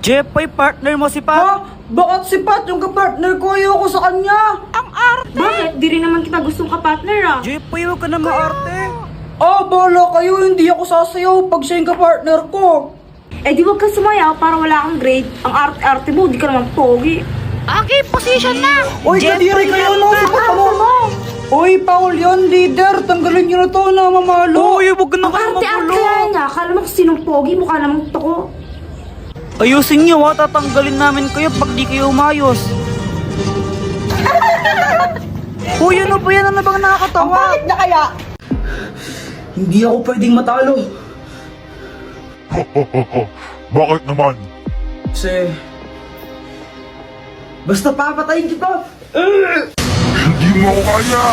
Jepoy, partner mo si Pat. Ha? Bakit si Pat yung kapartner ko? Ayoko sa kanya. Ang arte! Bakit? Di rin naman kita gustong kapartner ah. Jepoy, huwag ka na maarte. Bahala kayo. Hindi ako sasayaw pag siya yung kapartner ko. Eh di wag kang sumayaw para wala kang grade. Ang arte-arte mo, di ka naman pogi. Okay, position na! Uy, kadiri kayo no. Sipat mo. Uy, Paul yun, leader. Tanggalin nyo na to na mamalo. Uy, huwag ka na Ang kayo arte-arte magulo. kaya niya. Akala mo kung sinong pogi, mukha namang toko. Ayusin niyo ha, tatanggalin namin kayo pag di kayo umayos. Uy, ano ba yan? Ano bang nakakatawa? Bakit na kaya? Hindi ako pwedeng matalo. Bakit naman? Kasi... Basta papatayin kita. Hindi mo ako kaya!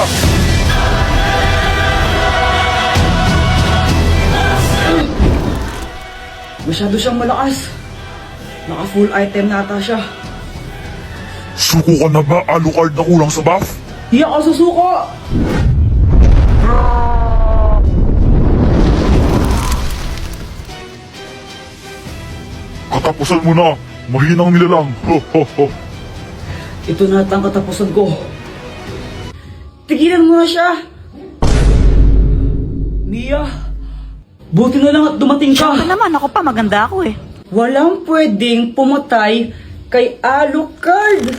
Masyado siyang malakas. Naka full item nata siya. Suko ka na ba? Alucard na kulang sa buff? Di ako susuko. Katapusan mo na! Mahinang nilalang! Ho ho ho! Ito na ang katapusan ko. Tigilan mo na siya. Mia, buti na lang at dumating ka. Siyempre naman, ako pa, maganda ako eh. Walang pwedeng pumatay kay Alucard.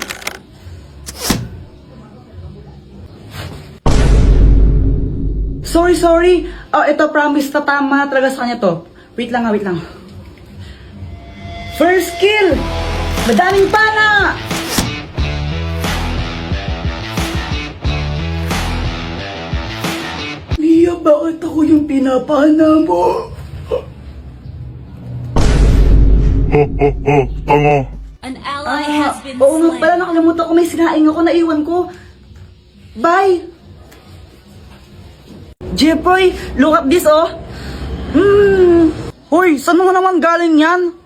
Sorry. Ito promise na tama talaga sa kanya to. Wait lang. First kill! Madaming pana! Mia, bakit ako yung pinapana mo? Ho ho ho! Tanga! An ally has been Oo nga slain. pala, nakalimutan ko may sinaing ako, naiwan ko. Bye! Jepoy, look at this oh! Hoy, saan mo naman galing yan?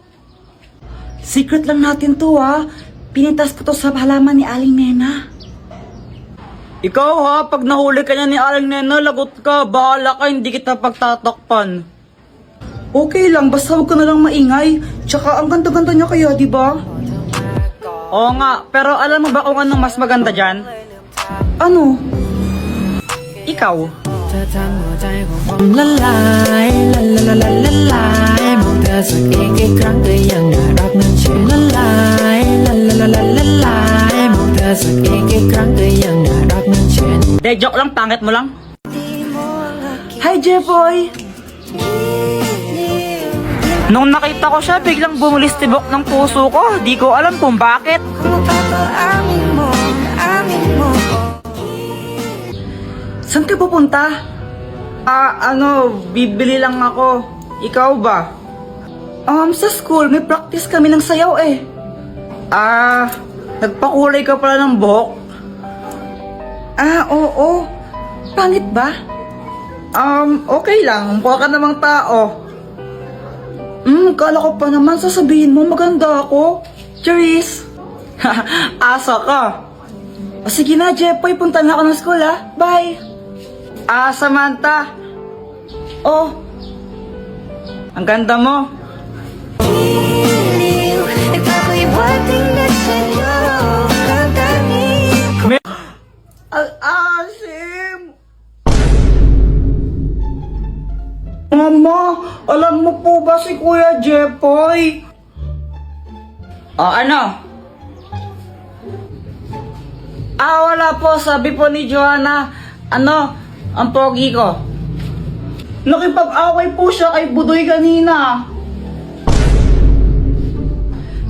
Secret lang natin to ha. Pinitas ko to sa halaman ni Aling Nena. Ikaw ha, pag nahuli ka niya ni Aling Nena, lagot ka. Bahala ka, hindi kita pagtatakpan. Okay lang, basta huwag ka na lang maingay. Tsaka ang ganda-ganda niya kaya, di ba? Oo nga, pero alam mo ba kung anong mas maganda dyan? Ano? Ikaw. เธอทำหัวใจของผมละลายละละละละละลายมองเธอสักอีกครั้งก็ยังน่ารักนั้นเชื่อละลายละละละละละลายมองเธอสักอีกครั้งก็ยังน่ารักนั้นเชื่อ De, joke lang, pangit mo lang. Hi, Jepoy! Nung nakita ko siya, biglang bumulistibok ng puso ko. Di ko alam kung bakit. Saan ka pupunta? Bibili lang ako. Ikaw ba? Sa school, may practice kami ng sayaw eh. Nagpakulay ka pala ng buhok? Oo. Pangit ba? Okay lang. Mukha ka namang tao. Kala ko pa naman sasabihin mo maganda ako. Cheers! Asa ka. Sige na, Jepoy. Punta na ako ng school ha. Bye! Samantha. Oh. Ang ganda mo. Al-asim! Mama, alam mo po ba si Kuya Jepoy? Ano? Wala po. Sabi po ni Joanna, ang pogi ko. Nakipag-away po siya kay Budoy kanina.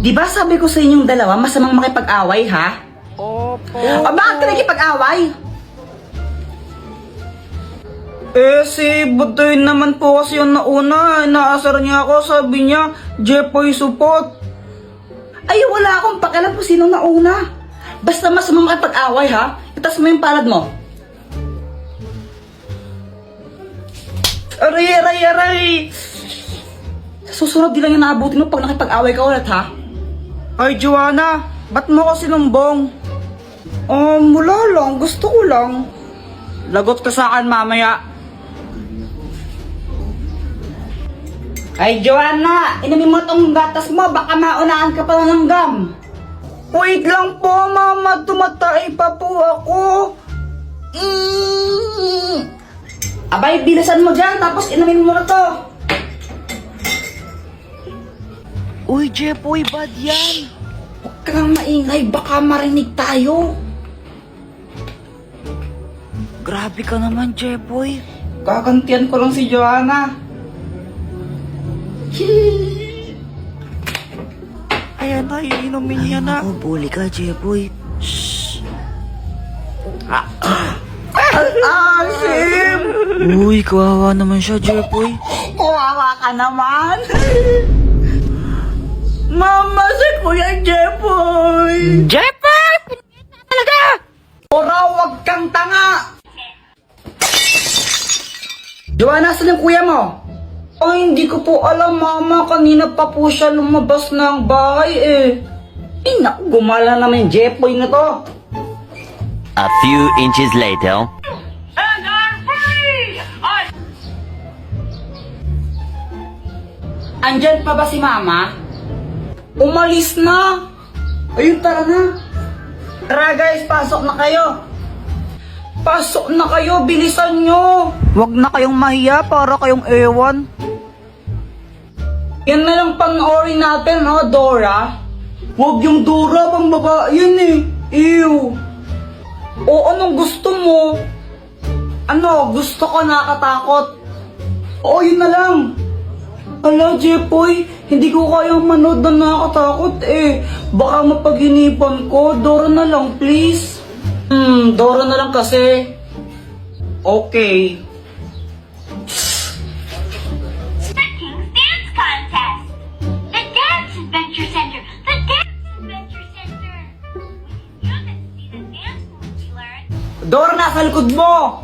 Di ba sabi ko sa inyong dalawa, masamang makipag-away, ha? Opo. Bakit ka nakipag-away? Si Budoy naman po kasi yung nauna. Naasar niya ako, sabi niya, Jepoy support. Ay, wala akong pakialam kung sino nauna. Basta masamang makipag-away, ha? Itas mo yung palad mo. Aray! Susunod din lang yung naabutin mo pag nakipag-away ka ulit, ha? Ay, Joanna, ba't mo kasi lumbong? Wala lang. Gusto ko lang. Lagot ka sa akin mamaya. Ay, Joanna, inumin mo tong gatas mo, baka maunaan ka pa ng gum. Wait lang po, mama, tumatay pa po ako. Abay, bilisan mo dyan, tapos inumin mo na to. Uy, Jepoy, bad yan. Huwag kang maingay, baka marinig tayo. Grabe ka naman, Jepoy. Kakantian ko lang si Joanna. Ayan na, iinumin niya na. Ako, bully ka, Jepoy. Asim! Uy, kawawa naman siya, Jepoy. Kawawa ka naman. Mama, si Kuya Jepoy! Jepoy! Talaga! Ora, wag kang tanga! Joanna, saan yung kuya mo? Ay, hindi ko po alam, mama. Kanina pa po siya lumabas ng bahay eh. Ay, naku, gumala naman yung Jepoy na to. A few inches later. Andyan pa ba si mama? Umalis na! Ayun, tara na! Tara guys, pasok na kayo! Pasok na kayo, bilisan nyo! Huwag na kayong mahiya para kayong ewan. Yan na lang panoorin natin, ha, Dora? Huwag yung Dora, pang babae yan eh! Ew! O anong gusto mo? Ano, gusto ko nakatakot? Oo, yun na lang! Ala, Jepoy, hindi ko kayang manood na nakakatakot eh. Baka mapaginipan ko. Dora na lang, please. Dora na lang kasi. Okay. King's Dance Contest! The Dance Adventure Center! The Dance Adventure Center! You can see the dance moves we learned. Dora, nasa likod mo!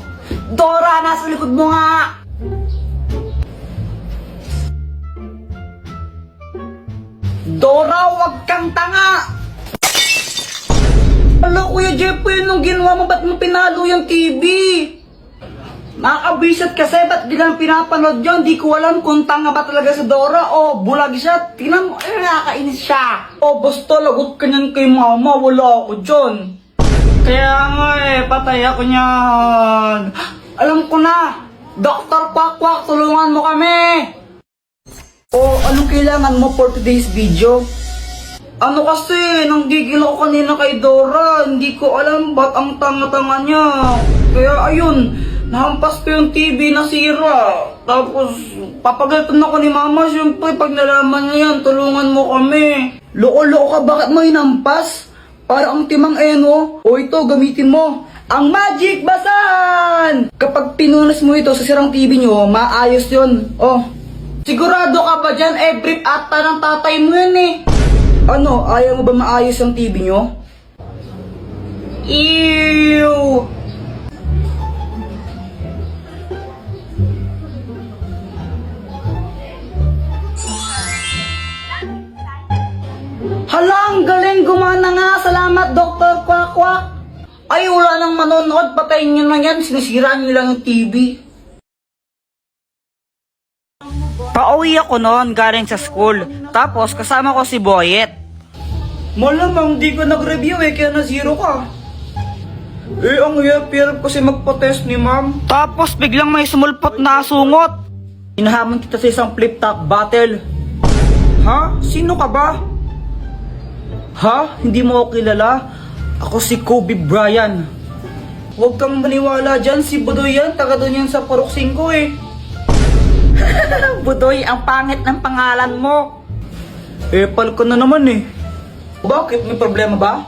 Dora, nasa likod mo nga! Dora, wag kang tanga! Hala, Kuya Jepoy, nung ginawa mo, ba't mo pinalo yung TV? Nakakabisat kasi, ba't di lang pinapanood yun? Di ko alam kung tanga ba talaga si Dora o bulag siya. Tingnan mo, nakakainis siya. O, basta lagot ka niyan kay mama, wala ako dyan. Kaya nga patay ako niyan. Alam ko na, Dr. Quack, tulungan mo kami. O, anong kailangan mo for today's video? Ano kasi, nanggigil ako kanina kay Dora. Hindi ko alam ba't ang tanga-tanga niya. Kaya ayun, nahampas ko yung TV na sira. Tapos, papagalitan ako ni Mama. Siyempre, pag nalaman niya yan, tulungan mo kami. Loko-loko ka, bakit mo hinampas? Para ang timang eno. O ito, gamitin mo. Ang Magic Basahan! Kapag pinunas mo ito sa sirang TV nyo, maayos yun. Oh. Sigurado ka ba dyan? Brief ata ng tatay mo yan eh. Ano, ayaw mo ba maayos ang TV nyo? Ew! Hala, ang galing, gumana nga. Salamat, Dr. Quack. Ay, wala nang manonood. Patayin nyo na yan. Sinisira nyo lang yung TV. Pauwi ako noon galing sa school. Tapos kasama ko si Boyet. Malamang di ka nag-review kaya na-zero ka. Ang hirap kasi magpa-test ni ma'am. Tapos biglang may sumulpot na asungot. Hinahamon kita sa isang flip-top battle. Ha? Sino ka ba? Ha? Hindi mo ako kilala? Ako si Kobe Bryant. Huwag kang maniwala dyan, si Budoy yan. Taga doon yan sa Purok 5 eh. Budoy, ang pangit ng pangalan mo. Pal ko na naman eh. Bakit? May problema ba?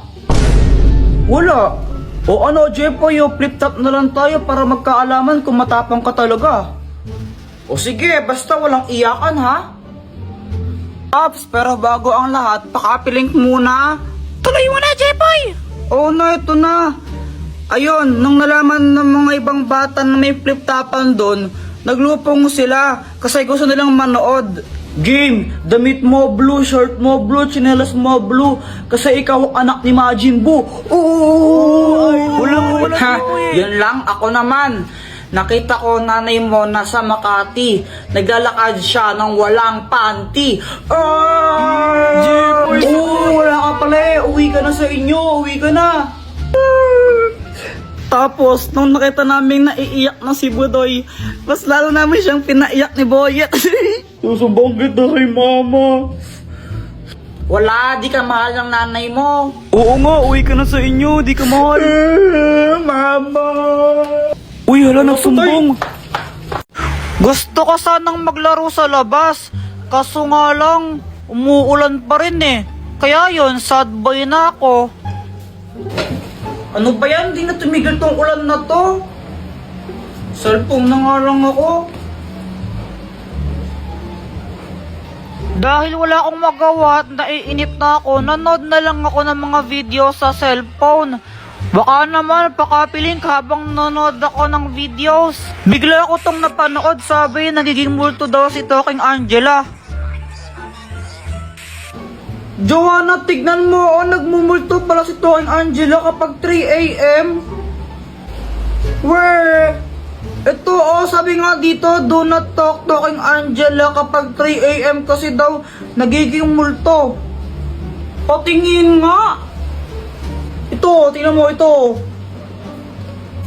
Wala. O ano, Jepoy, flip-top na lang tayo para magkaalaman kung matapang ka talaga. O sige, basta walang iyakan ha. Ops, pero bago ang lahat, pakapilink muna. Tuloy mo na, Jepoy! Oo na, ito na. Ayun, nung nalaman ng mga ibang bata na may flip-topan doon, naglupong sila kasi gusto nilang manood. Game, damit mo blue, shirt mo blue, tsinelas mo blue, kasi ikaw ang anak ni Majin Buu. Wala. Ha, yun lang, ako naman. nakita ko nanay mo nasa Makati. Naglalakad siya ng walang panty. Jepoy! Oo, wala ka pala eh. Uwi ka na sa inyo. Uwi ka na. Tapos, nung nakita namin naiiyak na si Budoy, mas lalo namin siyang pinaiyak ni Boyet. Susubong kita kay mama. Wala, di ka mahal ng nanay mo. Oo nga, uwi ka na sa inyo, di ka mahal. Mama. Uy, hala, nagsumbong. Gusto ko sanang maglaro sa labas. Kaso nga lang, umuulan pa rin eh. Kaya yon, sad boy na ako. Ano ba yan? Di na tumigil tong ulan na to. Cellphone na nga lang ako. Dahil wala akong magawa at naiinip na ako, nanood na lang ako ng mga video sa cellphone. Baka naman pakapiling habang nanood ako ng videos. Bigla ako tong napanood, sabi nagiging multo daw si Talking Angela. Joanna, tignan mo, nagmumulto pala si Talking Angela kapag 3 AM. Where? Ito, sabi nga dito, do not talk Talking Angela kapag 3 AM kasi daw nagiging multo. Patingin nga. Ito, tingnan mo ito.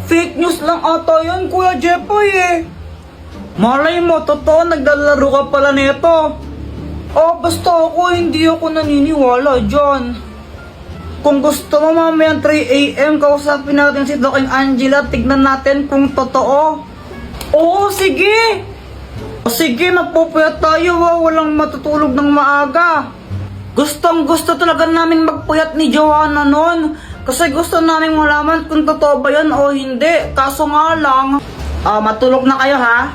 Fake news lang ata yan, Kuya Jepoy eh. Malay mo, totoo, naglalaro ka pala nito. Basta ako, hindi ako naniniwala dyan. Kung gusto mo mamayang 3 AM, kausapin natin si Talking Angela, tignan natin kung totoo. Oo, sige! Sige, magpupuyat tayo, walang matutulog ng maaga. Gustong gusto talaga naming magpuyat ni Joanna nun. Kasi gusto naming malaman kung totoo ba yan o hindi. Kaso nga lang, matulog na kayo ha?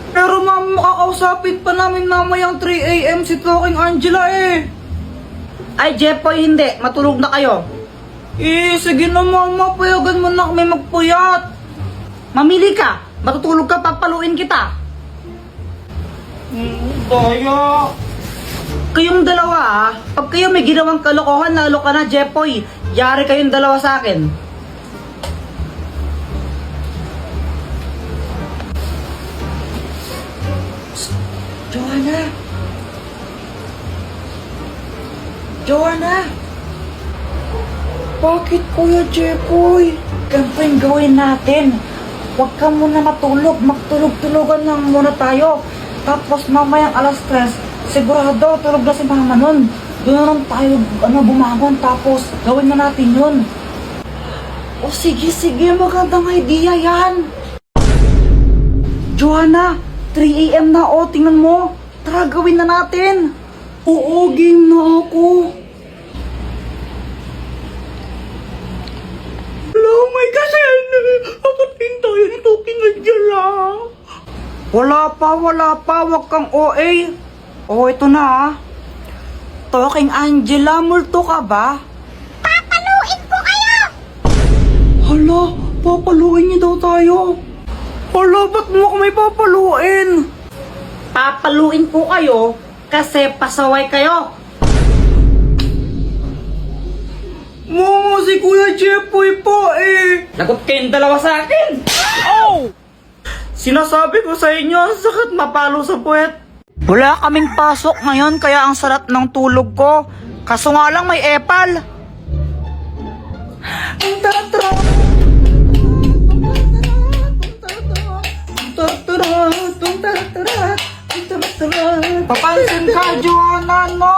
Pero ma'am, makakausapin pa namin mamayang 3 AM si Talking Angela eh. Ay, Jepoy, hindi. Matulog na kayo. Sige naman, mapayagan mo na kami magpuyat. Mamili ka. Matutulog ka, papaluin kita. Daya. Kayong dalawa pag kayo may ginawang kalokohan, lalo ka na, Jepoy. Yari kayong dalawa sa akin. Joanna! Joanna! Bakit, Kuya Jepoy? Ganito yung gawin natin. Huwag ka muna matulog. Magtulog-tulogan lang muna tayo. Tapos mamayang alas 3, sigurado tulog na si mama nun. Doon na lang tayo bumangon. Tapos gawin na natin yun. O sige, magandang idea yan. Joanna, 3 AM na, tingnan mo. Tara, gawin na natin. Oo, game na ako. Hello, my gosh, apatin tayo ni Talking Angela. Wala pa, wag kang OA. Ito na Talking Angela, multo ka ba? Papaluin ko kayo! Hala, papaluin niyo daw tayo. Hala, ba't mo ako may papaluin? Papaluin ko kayo kasi pasaway kayo. Mama, si Kuya Jepoy po eh. Lagot kayong dalawa sa akin. Oh! Sinasabi ko sa inyo, ang sakit mapalo sa puwet. Wala kaming pasok ngayon kaya ang sarap ng tulog ko. Kaso nga lang may epal. Papansin ka, Joanna, no?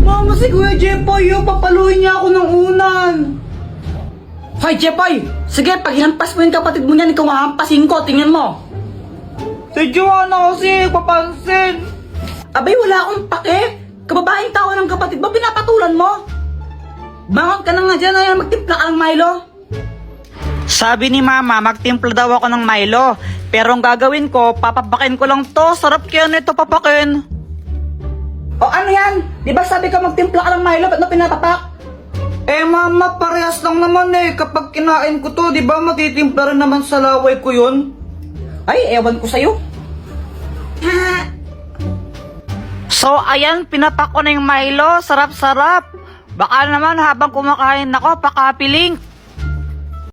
Mama, si Kuya Jepoy, papaluin niya ako ng unan. Hoy, Jepoy! Sige, pag hinampas mo yung kapatid mo niyan, ikaw mahampasin ko, tingnan mo. Si Joanna kasi, papansin. Abay, wala akong pake. Kababaeng tao ng kapatid mo, pinapatulan mo. Bangon ka na nga dyan, magtimpla ka ng Milo. Sabi ni mama, magtimpla daw ako ng Milo. Pero ang gagawin ko, papapakin ko lang to. Sarap kaya nito papakin. O ano yan? Di ba sabi ka magtimpla ka ng Milo, ba't na pinapapak? Mama, parehas lang naman eh. Kapag kinain ko to, di ba matitimpla rin naman sa laway ko yun? Ay, ewan ko sa'yo. So, ayan, pinapak ko na yung Milo. Sarap-sarap. Baka naman habang kumakain ako, pakapiling.